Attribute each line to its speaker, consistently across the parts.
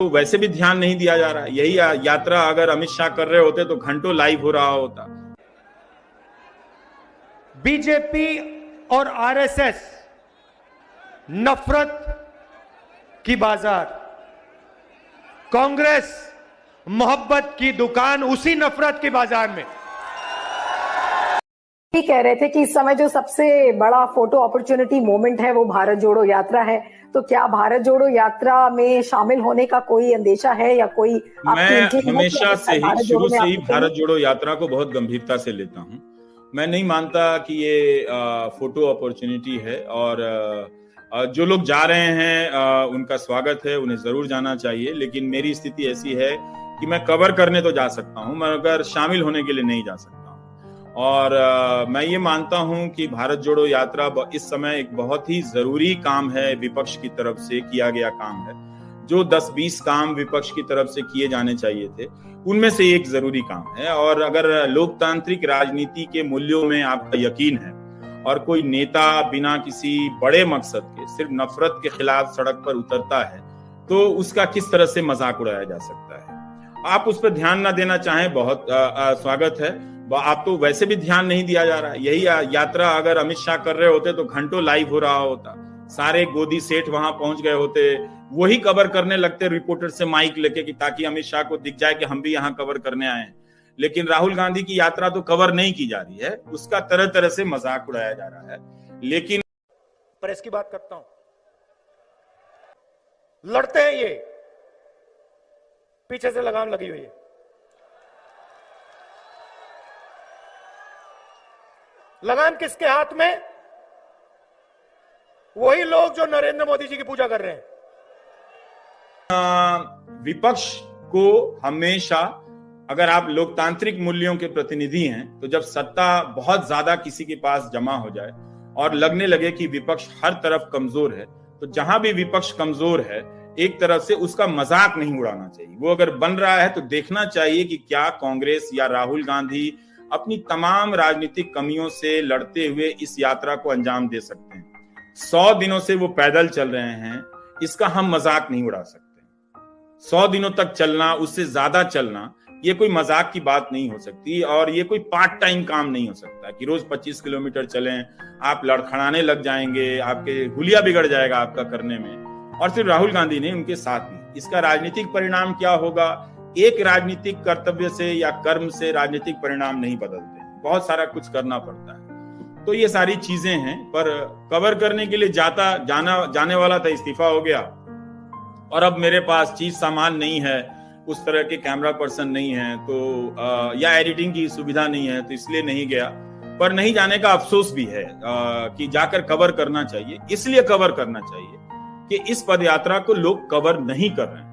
Speaker 1: तो वैसे भी ध्यान नहीं दिया जा रहा है। यही यात्रा अगर अमित शाह कर रहे होते तो घंटों लाइव हो रहा होता।
Speaker 2: बीजेपी और आरएसएस नफरत की बाजार, कांग्रेस मोहब्बत की दुकान, उसी नफरत के बाजार में।
Speaker 3: ये कह रहे थे कि इस समय जो सबसे बड़ा फोटो अपॉर्चुनिटी मोमेंट है वो भारत जोड़ो यात्रा है। तो क्या भारत जोड़ो यात्रा में शामिल होने का कोई अंदेशा है या कोई
Speaker 1: मैं हमेशा से ही शुरू से ही भारत जोड़ो यात्रा को बहुत गंभीरता से लेता हूं। मैं नहीं मानता कि ये फोटो अपॉर्चुनिटी है, और जो लोग जा रहे हैं उनका स्वागत है, उन्हें जरूर जाना चाहिए। लेकिन मेरी स्थिति ऐसी है कि मैं कवर करने तो जा सकता हूं, मगर शामिल होने के लिए नहीं जा सकता हूं। और मैं ये मानता हूं कि भारत जोड़ो यात्रा इस समय एक बहुत ही जरूरी काम है, विपक्ष की तरफ से किया गया काम है। जो 10-20 काम विपक्ष की तरफ से किए जाने चाहिए थे, उनमें से एक जरूरी काम है। और अगर लोकतांत्रिक राजनीति के मूल्यों में आपका यकीन है और कोई नेता बिना किसी बड़े मकसद के सिर्फ नफरत के खिलाफ सड़क पर उतरता है, तो उसका किस तरह से मजाक उड़ाया जा सकता है। आप उस पर ध्यान ना देना चाहें, बहुत स्वागत है। आप तो वैसे भी ध्यान नहीं दिया जा रहा है। यही यात्रा अगर अमित शाह कर रहे होते तो घंटों लाइव हो रहा होता। सारे गोदी सेठ वहां पहुंच गए होते, वही कवर करने लगते रिपोर्टर से माइक लेके कि ताकि अमित शाह को दिख जाए कि हम भी यहाँ कवर करने आए हैं। लेकिन राहुल गांधी की यात्रा तो कवर नहीं की जा रही है, उसका तरह तरह से मजाक उड़ाया जा रहा है। लेकिन
Speaker 2: प्रेस की बात करता हूं, लड़ते हैं ये, पीछे से लगाम लगी हुई है। लगाम किसके हाथ में? वही लोग जो नरेंद्र मोदी जी की पूजा कर रहे हैं।
Speaker 1: विपक्ष को हमेशा, अगर आप लोकतांत्रिक मूल्यों के प्रतिनिधि हैं, तो जब सत्ता बहुत ज्यादा किसी के पास जमा हो जाए और लगने लगे कि विपक्ष हर तरफ कमजोर है, तो जहां भी विपक्ष कमजोर है, एक तरफ से उसका मजाक नहीं उड़ाना चाहिए। वो अगर बन रहा है तो देखना चाहिए कि क्या कांग्रेस या राहुल गांधी अपनी तमाम राजनीतिक कमियों से लड़ते हुए इस यात्रा को अंजाम दे सकते हैं। 100 दिनों से वो पैदल चल रहे हैं, इसका हम मजाक नहीं उड़ा सकते। 100 दिनों तक चलना, उससे ज्यादा चलना, ये कोई मजाक की बात नहीं हो सकती। और ये कोई पार्ट टाइम काम नहीं हो सकता कि रोज 25 किलोमीटर चलें, आप लड़खड़ाने लग जाएंगे, आपके हुलिया बिगड़ जाएगा आपका करने में। और सिर्फ राहुल गांधी नहीं, उनके साथ भी। इसका राजनीतिक परिणाम क्या होगा? एक राजनीतिक कर्तव्य से या कर्म से राजनीतिक परिणाम नहीं बदलते, बहुत सारा कुछ करना पड़ता है। तो ये सारी चीजें हैं, पर कवर करने के लिए जाने वाला था, इस्तीफा हो गया। और अब मेरे पास चीज सामान नहीं है, उस तरह के कैमरा पर्सन नहीं है, तो या एडिटिंग की सुविधा नहीं है, तो इसलिए नहीं गया। पर नहीं जाने का अफसोस भी है कि जाकर कवर करना चाहिए। इसलिए कवर करना चाहिए कि इस पदयात्रा को लोग कवर नहीं कर रहे हैं।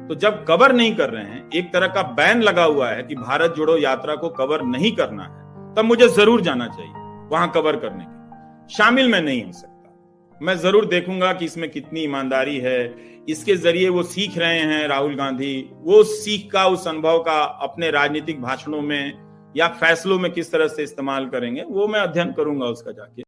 Speaker 1: तो जब कवर नहीं कर रहे हैं, एक तरह का बैन लगा हुआ है कि भारत जोड़ो यात्रा को कवर नहीं करना है, तब मुझे जरूर जाना चाहिए वहां कवर करने के। शामिल मैं नहीं हो सकता। मैं जरूर देखूंगा कि इसमें कितनी ईमानदारी है। इसके जरिए वो सीख रहे हैं राहुल गांधी, वो सीख का, उस अनुभव का अपने राजनीतिक भाषणों में या फैसलों में किस तरह से इस्तेमाल करेंगे, वो मैं अध्ययन करूंगा उसका जाके।